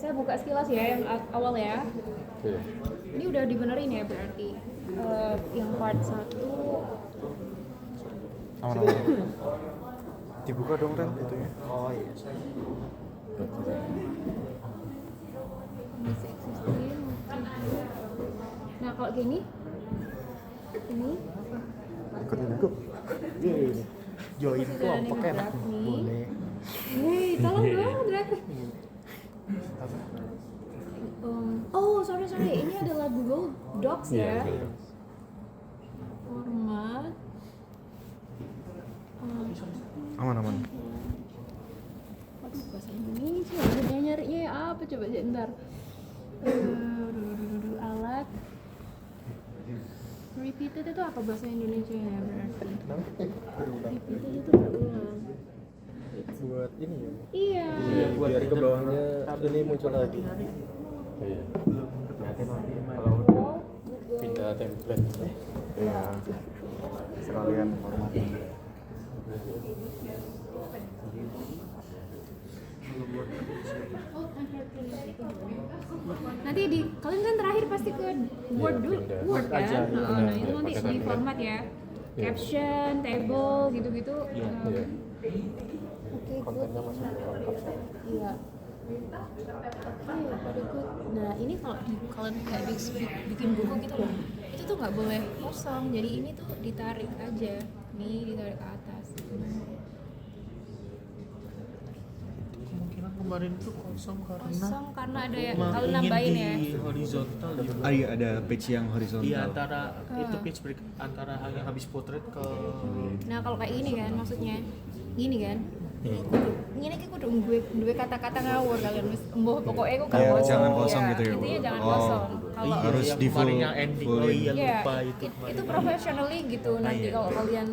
saya buka sekilas ya yang awal ya. Iya. Ini udah dibenerin ya berarti. Yang part 1 Aman. Dibuka dong Ren itunya. Oh iya. masih existing. Nah kalau gini, ini Ikutin aku. Join Masih tuh ada apa yang kayak gerak nih. boleh. Hei, tolong dong, drag. Apa? Oh, sorry. Ini adalah Google Docs ya. Iya. Format. Aman. Aduh, bahasa Indonesia. Udah nyarinya ya apa coba ntar. Alat. Repeated itu apa bahasa Indonesia ya berarti? Repeated itu berulang. Buat ini ya. Iya. Biar ke bawahnya ini muncul lagi. Iya. Oh, Google. Pindah template. Iya. Sekalian formatnya. Nanti kalian kan terakhir pasti ke Word dulu, pindah. Word kan? Aja. Nah itu Iya, nanti pakai di template. format ya, caption, table, gitu-gitu. Iya. Oke, Kontennya good. masih lengkap sih. Iya. Oke, very good. Nah ini kalau kalian kayak bikin buku gitu loh, itu tuh nggak boleh kosong. Jadi ini tuh ditarik aja, nih ditarik ke atas. Kemungkinan kemarin itu kosong Karena ada yang emang kalian ingin nambahin di ya. horizontal gitu. Iya ada page yang horizontal. Iya antara itu page break antara yang habis potret ke Nah kalau kayak gini kan maksudnya gini kan ini ki kudu duwe kata-kata ngawur kalian wis embuh pokoke ku gak Iya, kosong. jangan kosong Iya, gitu ya, Bu. intinya jangan Oh. kosong. Kalau iya, harus yang di kemarin full- yang ending full oh in. iya Iya, lupa itu itu kemarin. professionally gitu nanti iya. kalau kalian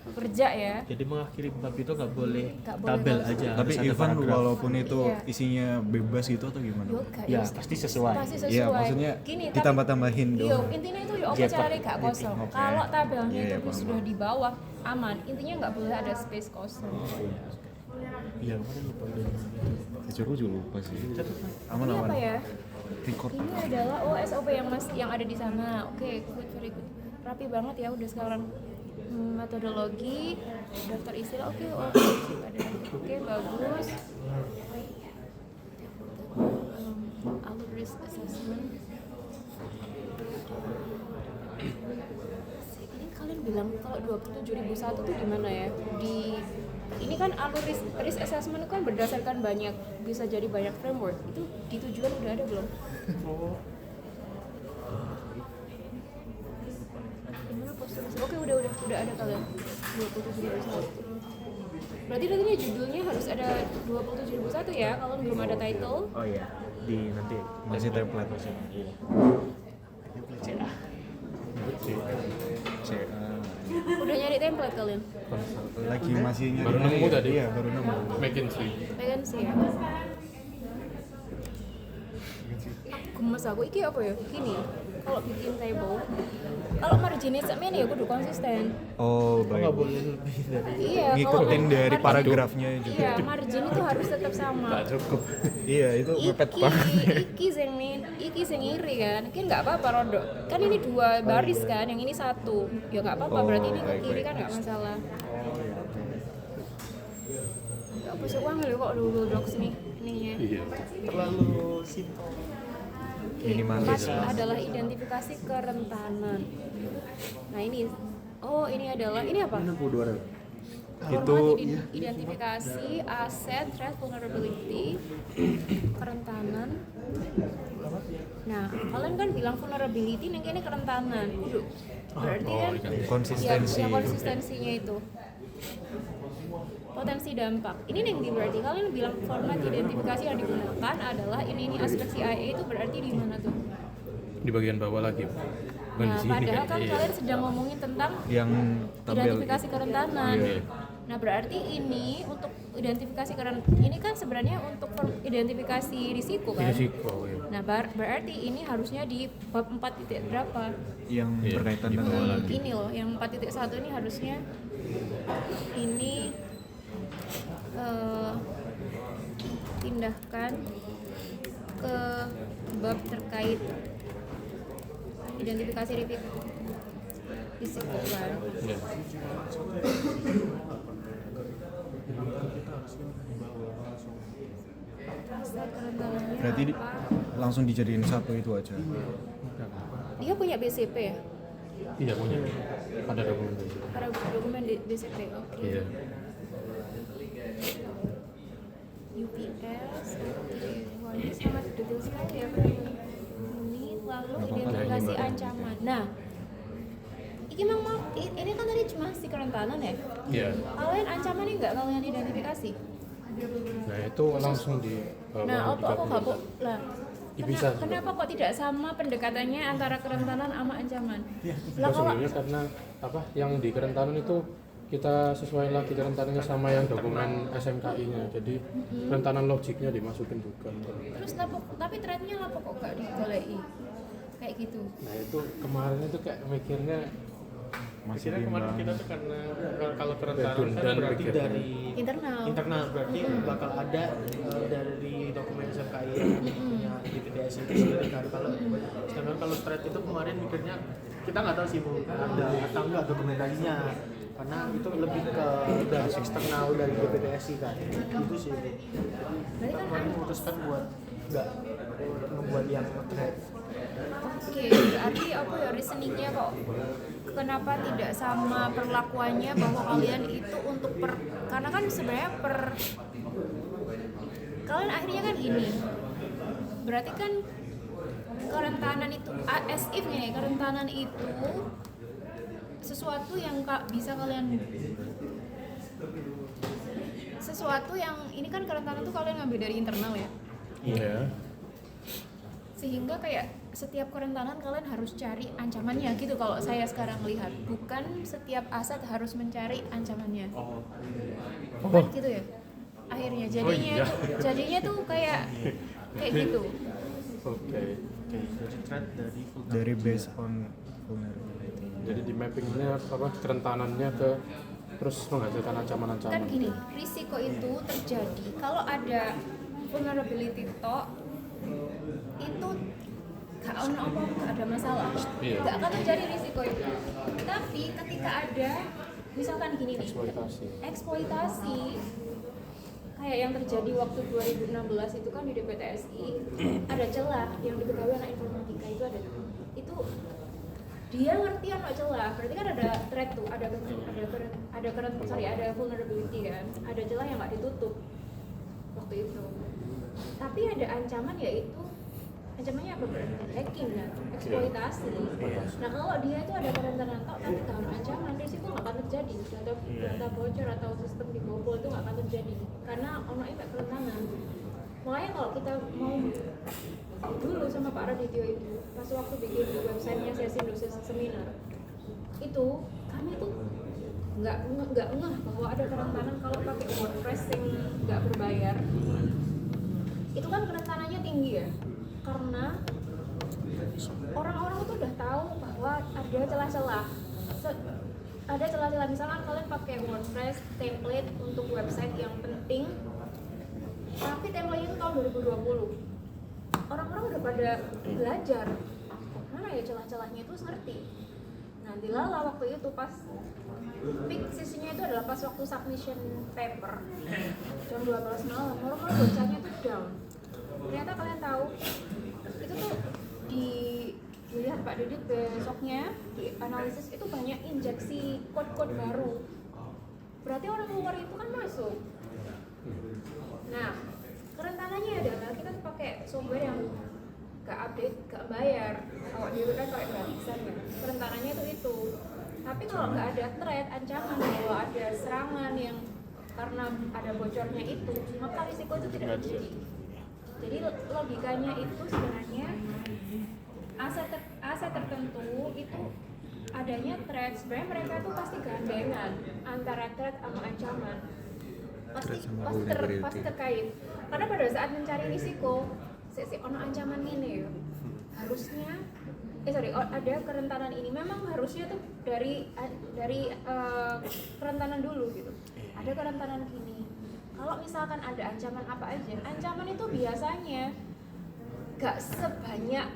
kerja ya. Jadi mengakhiri bab itu nggak boleh Nggak boleh tabel kosong. aja. Tapi harus ada even paragraf. walaupun itu Iya. isinya bebas gitu atau gimana? Yo gak Ya, yo, pasti sesuai. Pasti sesuai. Iya, maksudnya gini, ditambah-tambahin tapi, dong. intinya itu yo apa Gap caranya gak kosong. Oke. Kalau tabelnya Iya, itu iya, paham. sudah di bawah aman. Intinya nggak boleh ada space kosong. Iya, kemarin lupa. Jujur aku juga lupa sih. Aman. Ini apa ya? Record. Ini adalah SOP yang ada di sana. Oke, good, very good. Rapi banget ya udah sekarang. Metodologi, daftar istilah, oke, oke, bagus. Alur risk assessment. Ini kalian bilang kalau 27001 itu di mana ya? Ini kan alur risk assessment kan berdasarkan bisa jadi banyak framework. Itu di tujuan udah ada belum? Gimana posturnya? Oke, udah ada kalian. 27001. Berarti nantinya judulnya harus ada 27001 ya, kalau belum ada title. Oh iya, di nanti Masih template. Iya. CA. Udah nyari template kalian? Lagi masih nyari. Baru nemu tadi? Iya, baru nemu. Vacancy. Vacancy ya? Gemes aku, iki apa ya? Gini, kalau bikin table, kalau marginnya semen ya kudu konsisten. Oh, nggak baik. boleh lebih dari Iya, Ngikutin kalau dari margin- paragrafnya juga. Iya, margin itu harus tetap sama. Tak cukup. Iya, itu mepet banget. Iki sing iri kan. Iki enggak apa-apa rodok. Kan ini 2 baris kan, yang ini 1. Ya enggak apa-apa, Oh, berarti ini ke baik, kiri baik. kan enggak masalah. Ya apa sih uang lho kok Google Docs nih ininya. Iya. terlalu simpel. Minimalis. Empat adalah identifikasi kerentanan. Nah, ini apa? Itu Identifikasi aset, threat, vulnerability, kerentanan. Nah, kalian kan bilang vulnerability, yang ini kerentanan. Berarti kan konsistensi. ya konsistensinya itu. Potensi dampak. Ini yang berarti kalian bilang format identifikasi yang digunakan adalah ini aspek CIA itu berarti di mana tuh? Di bagian bawah lagi. Bukan Nah, di sini. padahal kan Iya. kalian sedang ngomongin tentang yang tabel. identifikasi kerentanan. Iya. Nah, berarti ini untuk identifikasi ini kan sebenarnya untuk identifikasi risiko kan? Risiko. Iya. Nah, berarti ini harusnya di bab 4 titik berapa? Yang Iya, berkaitan di dengan bawah lagi. Ini loh, yang 4.1 ini harusnya ini tindakan bab terkait identifikasi risiko kan. Ya. Aset kerentanannya Berarti apa? langsung dijadiin satu itu aja. Dia punya BCP ya? Iya punya. Ada dokumen di situ. Para dokumen di BCP, oke. Iya. UPS, oke. Wah ini sangat detail sekali ya ini. Lalu identifikasi ancaman. Nah, ini kan tadi cuma si kerentanan ya? Iya. Kalian ancamannya nggak kalian identifikasi? Nah itu langsung di Nah, apa kok lah? bisa juga. Kenapa kok tidak sama pendekatannya antara kerentanan sama ancaman? Nah, Lah kalau sebenarnya karena apa yang di kerentanan itu kita sesuai lagi kerentanannya sama yang dokumen SMKI-nya. Jadi kerentanan logiknya dimasukin juga. terus tapi thread-nya apa kok nggak digoleki? Kayak gitu. Nah itu kemarin itu kayak mikirnya Masih Kira kemarin bimbang. kita tuh karena kalau kerentanan Redundant kan berarti pikirnya. dari Internal. berarti bakal ada dari dokumen SMKI yang punya di PTS itu sendiri kan. Sedangkan kalau thread itu kemarin mikirnya kita nggak tahu sih mau ada atau enggak dokumentasinya karena itu lebih ke dari eksternal dari BPTSI kan itu sih. Berarti Kita kan kemarin memutuskan buat nggak membuat yang thread. oke, berarti apa ya reasoningnya kok kenapa tidak sama perlakuannya bahwa kalian itu untuk karena kan sebenarnya kalian akhirnya kan gini, berarti kan kerentanan itu as if nih kerentanan itu sesuatu yang bisa kalian ini kan kerentanan tuh kalian ngambil dari internal ya. Iya. Sehingga kayak setiap kerentanan kalian harus cari ancamannya gitu kalau saya sekarang lihat, bukan setiap aset harus mencari ancamannya. Bukan gitu ya akhirnya jadinya tuh kayak gitu. Oke. Jadi thread dari Dari based on vulnerability. Jadi di mappingnya apa kerentanannya ke terus menghasilkan ancaman-ancaman. Kan gini, risiko itu terjadi kalau ada vulnerability tok itu gak ono apa gak ada masalah, Iya. gak akan terjadi risiko itu. Tapi ketika ada misalkan gini nih, eksploitasi kayak yang terjadi waktu 2016 itu kan di DPTSI ada celah yang diketahui anak informatika itu dia ngerti ada celah, berarti kan ada threat tuh, ada vulnerability kan, ada celah yang nggak ditutup waktu itu. Tapi ada ancaman yaitu ancamannya apa berarti? Hacking kan, eksploitasi. Nah kalau dia itu ada kerentanan tok tapi nggak ada ancaman, risiko nggak akan terjadi. Data bocor atau sistem dibobol itu nggak akan terjadi karena ono impact kerentanan. Makanya kalau kita mau dulu sama Pak Radityo itu pas waktu bikin websitenya sesi dosis seminar itu kami tuh nggak ngeh bahwa ada kerentanan kalau pakai WordPress yang nggak berbayar itu kan kerentanannya tinggi ya karena orang-orang itu udah tahu bahwa ada celah-celah misalkan kalian pakai WordPress template untuk website yang penting tapi template itu tahun 2020 orang-orang udah pada belajar mana ya celah-celahnya itu ngerti. Nah dilala waktu itu pas peak sisinya itu adalah pas waktu submission paper jam 12 malam orang-orang bacanya tuh down. Ternyata kalian tahu itu tuh dilihat Pak Didit besoknya di analisis itu banyak injeksi kode-kode baru. Berarti orang luar itu kan masuk. Nah kerentanannya adalah kita pakai software yang gak update, gak bayar. Kalau di kan pakai gratisan ya. Kerentanannya itu. Tapi kalau nggak ada threat, ancaman bahwa ada serangan yang karena ada bocornya itu, maka risiko itu tidak terjadi. Jadi logikanya itu sebenarnya aset tertentu itu adanya threat. Sebenarnya mereka tuh pasti gandengan antara threat sama ancaman. Pasti terkait. Karena pada saat mencari risiko, ono ancaman ini ya. Harusnya ada kerentanan ini memang harusnya tuh dari kerentanan dulu gitu. Ada kerentanan gini. Kalau misalkan ada ancaman apa aja, ancaman itu biasanya gak sebanyak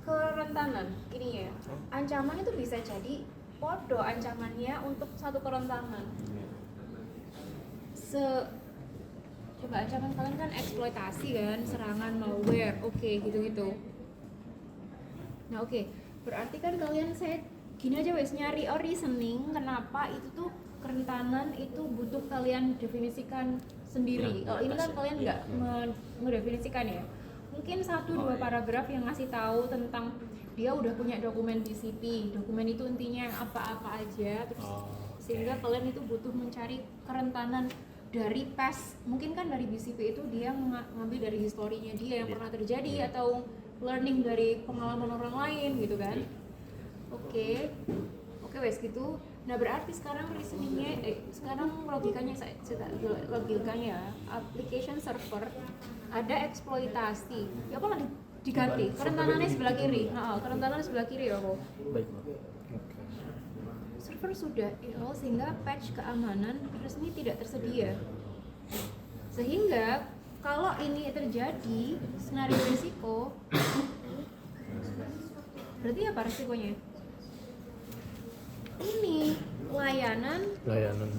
kerentanan ini ya. Ancaman itu bisa jadi podo ancamannya untuk satu kerentanan. Coba ancaman kalian kan eksploitasi kan, serangan malware, oke, gitu-gitu. Nah oke, berarti kan kalian saya gini aja wes nyari reasoning kenapa itu tuh kerentanan itu butuh kalian definisikan sendiri. Kalau ini kan kalian nggak mendefinisikan ya. Mungkin 1-2 paragraf yang ngasih tahu tentang dia udah punya dokumen BCP. Dokumen itu intinya apa-apa aja, terus sehingga kalian itu butuh mencari kerentanan dari past. Mungkin kan dari BCP itu dia ngambil dari historinya dia yang pernah terjadi atau learning dari pengalaman orang lain gitu kan. Oke, wes gitu. Nah berarti sekarang reasoningnya, sekarang logikanya application server ada eksploitasi. Ya apa lah diganti? Kerentanannya sebelah kiri. Kerentanan sebelah kiri ya kok. Baik. Server sudah install sehingga patch keamanan resmi tidak tersedia. Sehingga kalau ini terjadi senario risiko, berarti apa risikonya? Ini layanan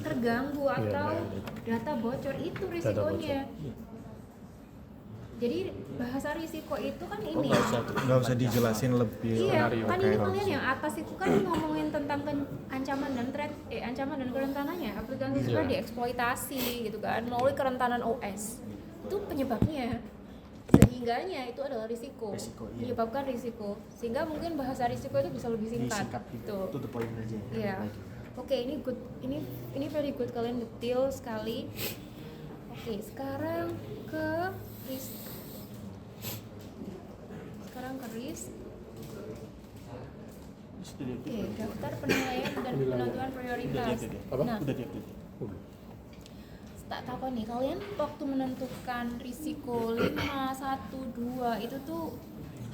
terganggu atau data bocor itu risikonya. Jadi bahasa risiko itu kan ini Nggak usah dijelasin lebih. iya, kan ini Oke. kalian yang atas itu kan ngomongin tentang ancaman dan threat, ancaman dan kerentanannya. Aplikasi itu kan dieksploitasi gitu kan melalui kerentanan OS. Itu penyebabnya. Sehingganya itu adalah risiko. Menyebabkan risiko. Sehingga mungkin bahasa risiko itu bisa lebih singkat. Itu the point aja. Iya. Oke, ini good. Ini very good, kalian detail sekali. Oke, sekarang ke risk. Oke, daftar penilaian dan penentuan prioritas. Apa? Nah, Udah diupdate. tak tahu nih, kalian waktu menentukan risiko 5, 1, 2 itu tuh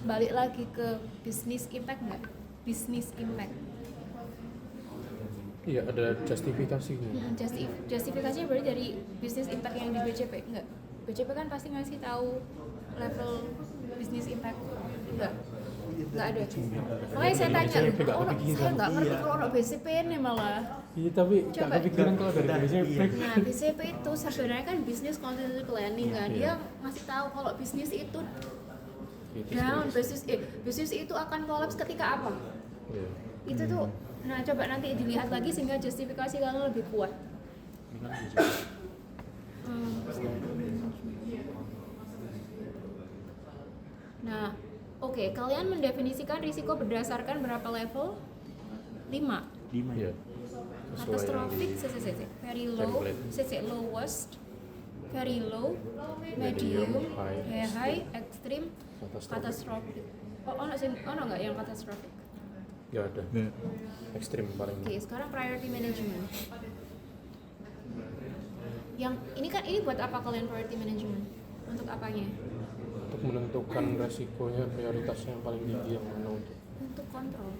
balik lagi ke business impact nggak? Business impact. Iya, ada justifikasinya. Justifikasinya berarti dari business impact yang di BCP? Enggak. BCP kan pasti ngasih tahu level business impact. Enggak ada. Makanya saya tanya, saya nggak ngerti kalau orang BCP ini malah. Iya, tapi Coba. nggak kepikiran kalau dari BCP. Nah, BCP itu sebenarnya kan business continuity planning kan. Dia ngasih tahu kalau bisnis itu down, bisnis itu akan kolaps ketika apa? Iya. Itu tuh. Nah, coba nanti dilihat lagi sehingga justifikasi kalian lebih kuat. Nah, oke, kalian mendefinisikan risiko berdasarkan berapa level? 5. Iya. Catastrophic, very low, lowest, very low, medium, high, extreme, catastrophic. Oh nggak yang catastrophic? Nggak ada. Ekstrim paling. Oke, sekarang priority management. Yang ini buat apa kalian priority management? Untuk apanya? Untuk menentukan resikonya, prioritasnya yang paling tinggi yang mana Untuk kontrol.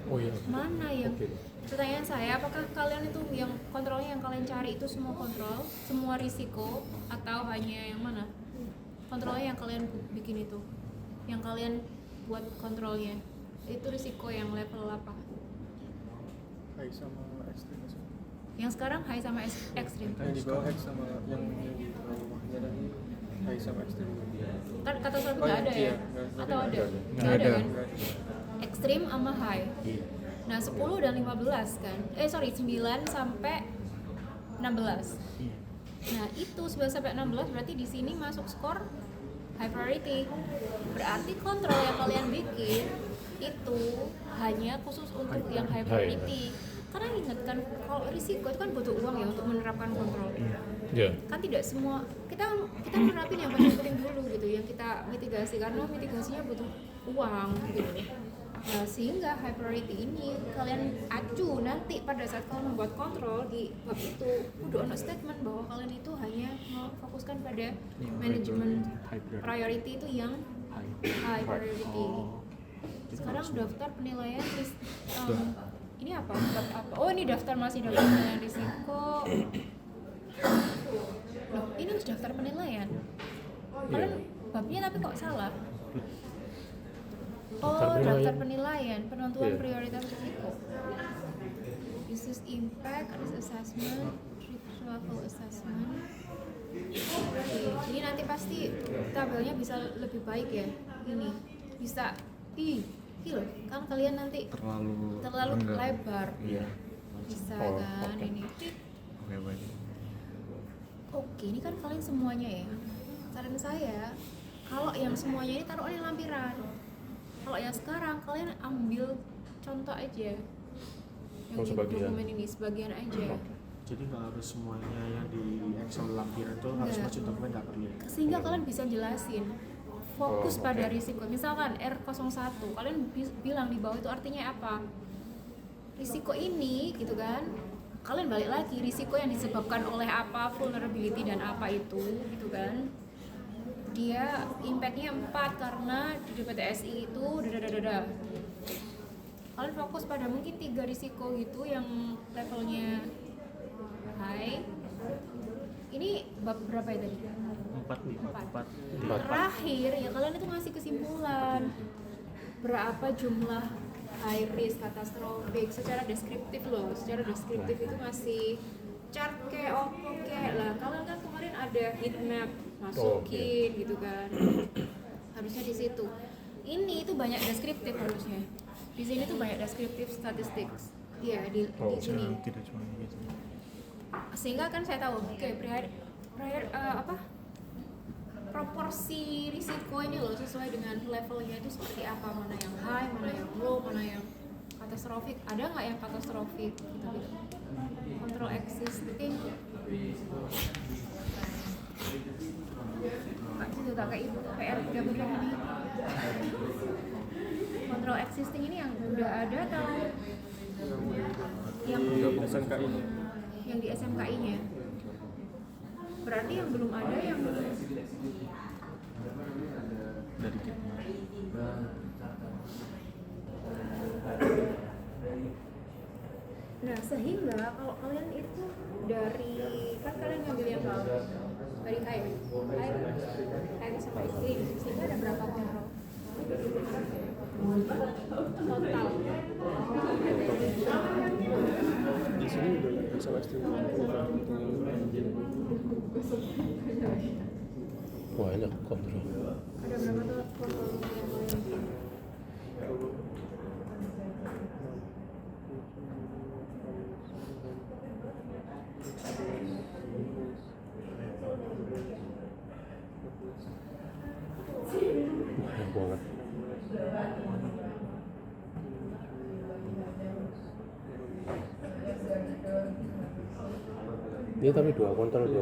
Oh iya. Mana yang? Oke. Pertanyaan saya, apakah kalian itu yang kontrolnya yang kalian cari itu semua kontrol, semua risiko, atau hanya yang mana? Kontrolnya yang kalian bikin itu, yang kalian buat kontrolnya, itu risiko yang level apa? High sama ekstrim. Yang sekarang high sama ekstrim. Yang di bawah X sama yang di bawahnya tadi high sama ekstrim. Kan kata suatu nggak ada ya? Atau ada? Nggak ada kan? Ekstrim sama high. Nah 10 dan 15 kan? 9 sampai 16. Nah itu 9 sampai 16 berarti di sini masuk skor high priority. Berarti kontrol yang kalian bikin itu hanya khusus untuk yang high priority. Karena ingat kan, kalau risiko itu kan butuh uang ya untuk menerapkan kontrol. Iya. Kan tidak semua kita menerapin yang paling penting dulu gitu, yang kita mitigasi, karena mitigasinya butuh uang gitu. Nah, sehingga high priority ini kalian acu nanti pada saat kalian membuat kontrol di bab itu udah ada statement bahwa kalian itu hanya memfokuskan pada manajemen priority itu yang high priority. Sekarang daftar penilaian ini apa? Oh, ini daftar penilaian risiko. Loh, ini daftar penilaian. Kalian babnya tapi kok salah. Daftar Oh, penilaian. daftar penilaian, penentuan Iya. prioritas risiko. Business impact, risk assessment, risk level assessment. Oke, jadi nanti pasti tabelnya bisa lebih baik ya. Ini bisa loh, kan kalian nanti terlalu terlalu lebar. Iya. Bisa Oh, kan oke. ini. Oke, baik. Oke, ini kan kalian semuanya ya. Saran saya, kalau yang semuanya ini taruh di lampiran. Kalau yang sekarang kalian ambil contoh aja. Yang Oh, di sebagian. dokumen ini sebagian aja. Jadi nggak harus semuanya yang di Excel lampiran itu harus Nggak. masuk dokumen, nggak perlu. Sehingga kalian bisa jelasin fokus Oh, pada oke. risiko. Misalkan R01, kalian bilang di bawah itu artinya apa? Risiko ini gitu kan. Kalian balik lagi risiko yang disebabkan oleh apa, vulnerability dan apa itu gitu kan. Dia impact-nya 4 karena di DPTSI itu dadadadada. Kalian fokus pada mungkin 3 risiko gitu yang levelnya high. Ini bab berapa ya tadi? 4 nih, 4. Terakhir ya kalian itu ngasih kesimpulan berapa jumlah high risk katastrofik secara deskriptif loh. Secara deskriptif itu masih chart kayak opo kayak lah. Kalian kan kemarin ada heat map masukin gitu kan. Harusnya di situ. Ini itu banyak deskriptif harusnya. Di sini tuh banyak deskriptif statistik. Iya di sini. Tidak cuma gitu. Sehingga kan saya tahu oke proporsi risiko ini loh sesuai dengan levelnya itu seperti apa, mana yang high, mana yang low, mana yang katastrofik, ada nggak yang katastrofik gitu. Control existing Pak itu tak kayak ibu PR 3 bulan ini. Control existing ini yang udah ada atau yang SMKI. yang di SMKI-nya? Berarti yang belum ada yang Dari kita. nah sehingga kalau kalian itu dari kan kalian ngambil yang dari air sama iklim sehingga ada berapa kontrol total Di sini udah bisa ekstrim. Banyak kontrol. ada berapa tuh kontrol yang kalian bikin? Banyak banget. Dia tapi dua kontrol. Nah,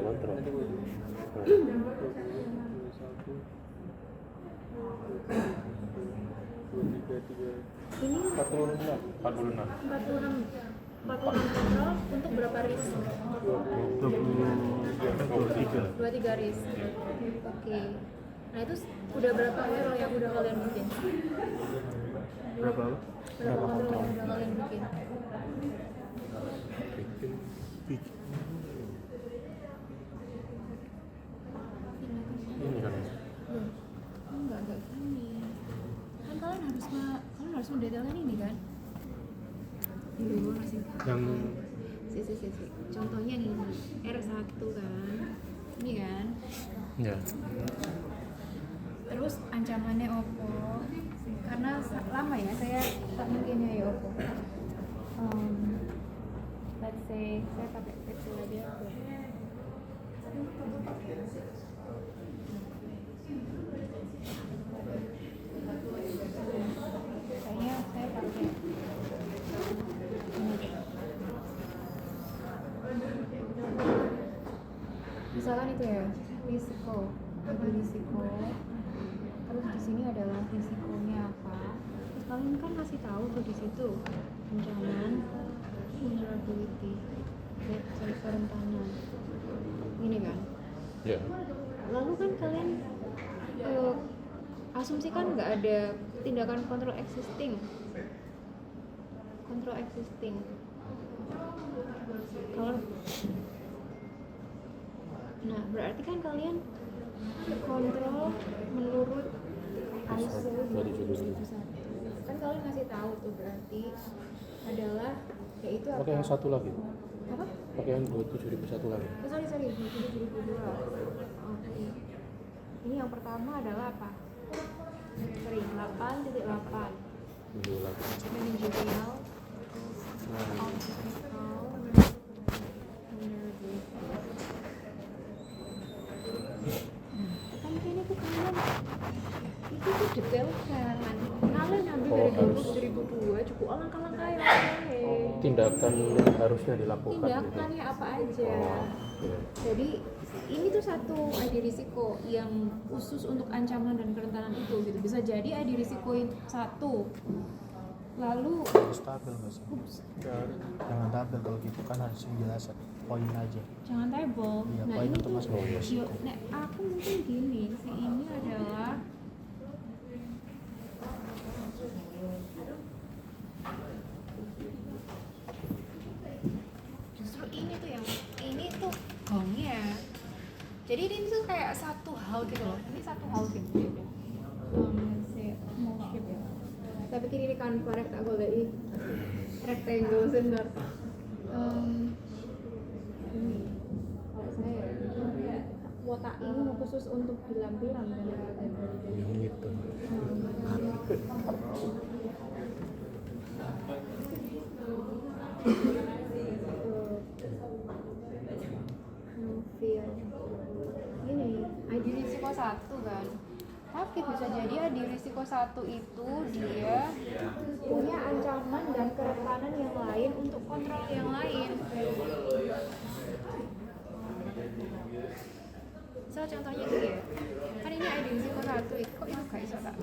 Ini 46. 46 kontrol untuk berapa risk? 23 risk. Oke. Nah itu udah berapa kontrol yang udah kalian bikin? Berapa? Berapa kontrol yang udah kalian bikin? ini kan Enggak gini. Kan kalian harus mendetailkan ini kan? Ini masih. yang Si. Contohnya nih R1 kan. Ini kan. ya Terus ancamannya Oppo. Karena lama ya saya tak mungkin ya Oppo. Let's say saya pakai pensil aja. Kayaknya saya pakai ini. Misalkan itu ya risiko, ada risiko. Terus di sini adalah risikonya apa? Terus kalian kan kasih tahu tuh di situ ancaman, vulnerability, kerentanan. Ini kan. ya Lalu kan kalian asumsikan nggak ada tindakan control existing. Kalau nah berarti kan kalian kontrol menurut ISO 27001. 27001. Kan kalian ngasih tahu tuh berarti adalah yaitu apa? Pakai yang satu lagi. Apa? Pakai yang 27001 lagi. Sorry 27002. Oke. Ini yang pertama adalah apa? Sorry 8.8 managerial kan ini tuh kalian itu tuh detail kan kalian ambil dari 2002 cukup langkah-langkah yang Tindakan yang harusnya dilakukan. tindakannya apa aja. Oke. Jadi ini tuh satu ID risiko yang khusus untuk ancaman dan kerentanan itu gitu. Bisa jadi ID risiko satu. Lalu Harus tabel nggak sih? Jangan tabel kalau gitu kan harus penjelasan poin aja. jangan table. Iya, Nah poin ini untuk tuh masuk risiko. nah, aku mungkin gini, si ini adalah justru ini tuh yang ini tuh gongnya. Jadi ini tuh kayak satu hal gitu loh. Ini satu hal gitu. Small shape ya. Saya pikir ini kan korek tak boleh rectangle sebentar. Ini kalau saya kotak ini khusus untuk di lampiran dan Yang itu. feel ini ID risiko 1 kan, tapi bisa jadi ID risiko 1 itu dia punya ancaman dan kerentanan yang lain untuk kontrol yang lain. So contohnya gini ya, kan ini ID risiko 1 itu kok itu gak bisa tak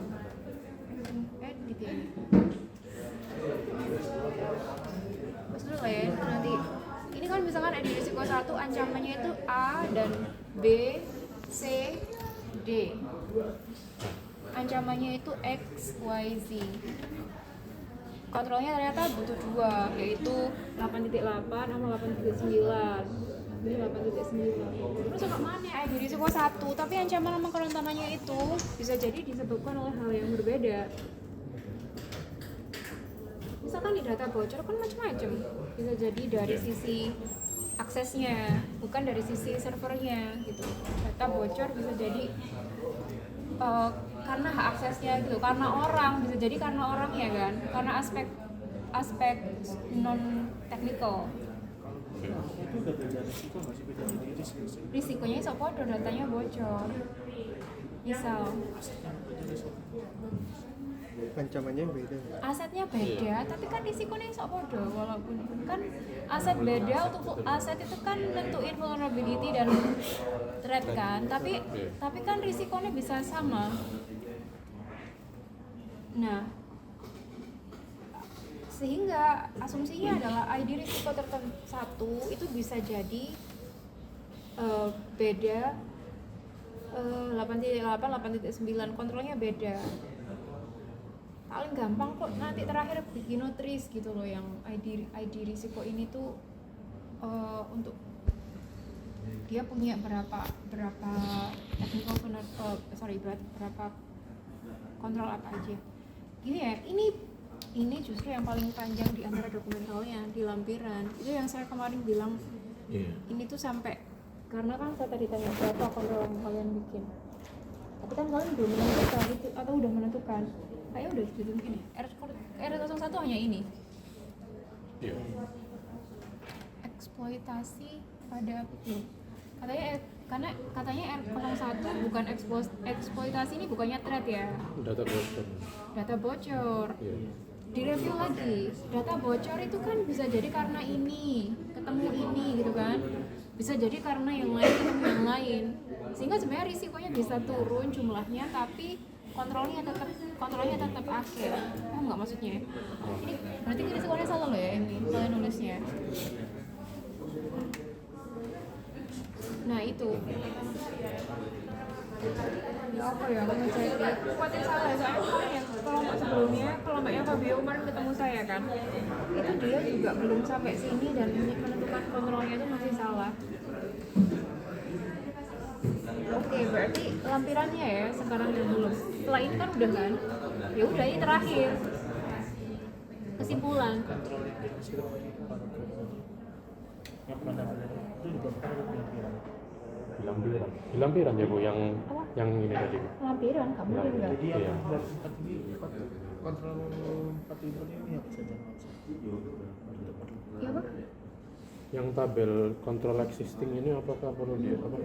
edit ya ini terus dulu ya nanti. Ini kan misalkan ID risiko 1 ancamannya itu A dan B, C, D. Ancamannya itu X, Y, Z. Kontrolnya ternyata butuh 2, yaitu 8.8 sama 8.9. Ini 8.9. Terus sama mana ID risiko 1, tapi ancaman sama kerentanannya itu bisa jadi disebabkan oleh hal yang berbeda. Misalkan di data bocor kan macam-macam, bisa jadi dari sisi aksesnya, bukan dari sisi servernya gitu. Data bocor bisa jadi karena hak aksesnya gitu, karena orang, bisa jadi karena orang ya kan, karena aspek non teknikal. Itu udah beda risiko nggak sih, beda diri sih? Risikonya iso podo, datanya bocor. Misal Ancamannya beda. asetnya beda, tapi kan risikonya iso podo, walaupun kan aset beda, untuk aset itu kan nentuin vulnerability dan threat kan, tapi kan risikonya bisa sama. Nah, sehingga asumsinya adalah ID risiko tertentu satu itu bisa jadi beda 8.8, 8.9, kontrolnya beda. Paling gampang kok nanti terakhir bikin notaris gitu loh, yang ID risiko ini tuh untuk dia punya berapa technical berapa kontrol apa aja. Gini ya, ini justru yang paling panjang di antara dokumentalnya di lampiran. Itu yang saya kemarin bilang. Ini tuh sampai karena kan saya tadi tanya berapa kontrol yang kalian bikin. Tapi kan kalian belum menentukan itu atau udah menentukan. Kayaknya udah ditentuin ya. R01 hanya ini. Iya. Eksploitasi pada katanya R01 bukan eksploitasi, ini bukannya threat ya. Data bocor. Iya. Direview lagi, data bocor itu kan bisa jadi karena ini ketemu ini gitu kan, bisa jadi karena yang lain ketemu yang lain, sehingga sebenarnya risikonya bisa turun jumlahnya, tapi kontrolnya tetap akhir. Oh nggak, maksudnya ini berarti risikonya salah loh ya, ini kalian nulisnya. Nah itu ya apa ya, kalau jadi kuatin salah ya, soalnya kemarin yang kelompok sebelumnya, kelompok yang Fabio kemarin ketemu saya kan, itu dia juga belum sampai sini dan menentukan kontrolnya itu masih salah. Oke, berarti lampirannya ya sekarang yang belum. Setelah ini kan udah kan? Ya udah ini terakhir. Kesimpulan. Yang mana itu juga kan ada lampiran. Di lampiran ya Bu yang Apa? yang ini tadi. Lampiran kamu Lampiran. enggak? Jadi yang Iya. buat 4 ini kontrol 4 input ini apa saja? Ya apa? Yang tabel kontrol existing ini apakah perlu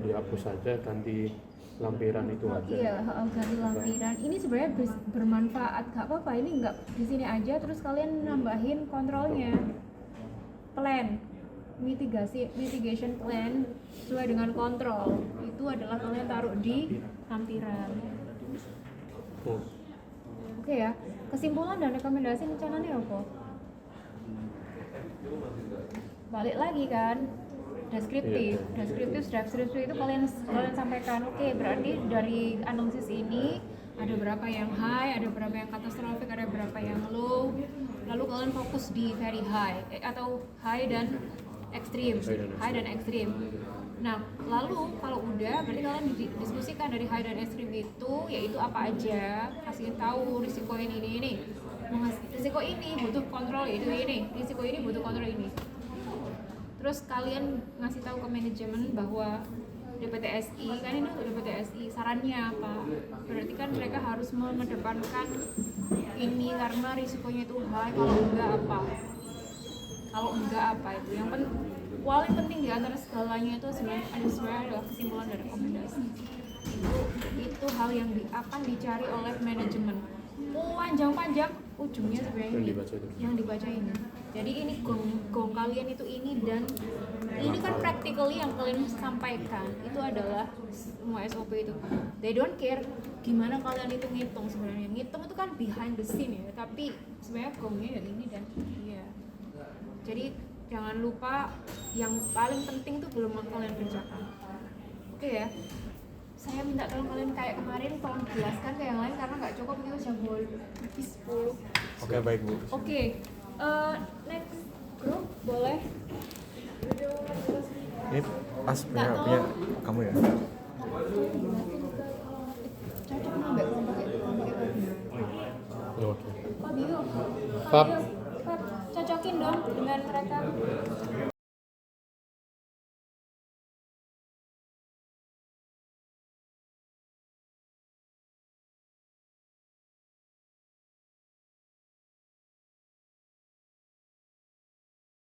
dihapus saja, ganti lampiran itu Oh, aja? iya, ganti lampiran. Ini sebenarnya bermanfaat, gak apa-apa. Ini nggak di sini aja, terus kalian nambahin kontrolnya, plan, mitigation plan sesuai dengan kontrol. Itu adalah kalian taruh di lampiran. Oh, Oke ya. Kesimpulan dan rekomendasi rencananya apa? Balik lagi kan, deskriptif itu kalian sampaikan. Oke, berarti dari analisis ini ada berapa yang high, ada berapa yang katastrofik, ada berapa yang low, lalu kalian fokus di very high atau high dan ekstrim. Nah, lalu kalau udah berarti kalian diskusikan dari high dan ekstrim itu, yaitu apa aja, kasih tahu risiko ini. Risiko ini butuh kontrol, yaitu ini. Risiko ini butuh kontrol ini. Terus kalian ngasih tahu ke manajemen bahwa DPTSI kan ini untuk DPTSI sarannya apa? Berarti kan mereka harus mengedepankan ini karena risikonya itu high. Kalau enggak apa itu? Yang paling penting di antara segalanya itu sebenarnya adalah kesimpulan dari rekomendasi. Itu hal yang akan dicari oleh manajemen. Panjang ujungnya sebenarnya yang dibaca ini. Jadi ini gong kalian itu ini, dan ini kan practically yang kalian sampaikan itu adalah semua SOP itu. They don't care gimana kalian itu ngitung sebenarnya. Ngitung itu kan behind the scene ya, tapi sebenarnya gongnya ya ini dan iya. Jadi jangan lupa yang paling penting tuh belum kalian kerjakan. Oke ya. Saya minta tolong kalian kayak kemarin tolong jelaskan ke yang lain karena nggak cukup itu jam lebih 10. Oke, baik Bu. Oke, next group boleh. Ini pas punya kamu ya? Cocok nambah kelompoknya Fabio. Oke. Fabio, Fab. cocokin dong dengan mereka.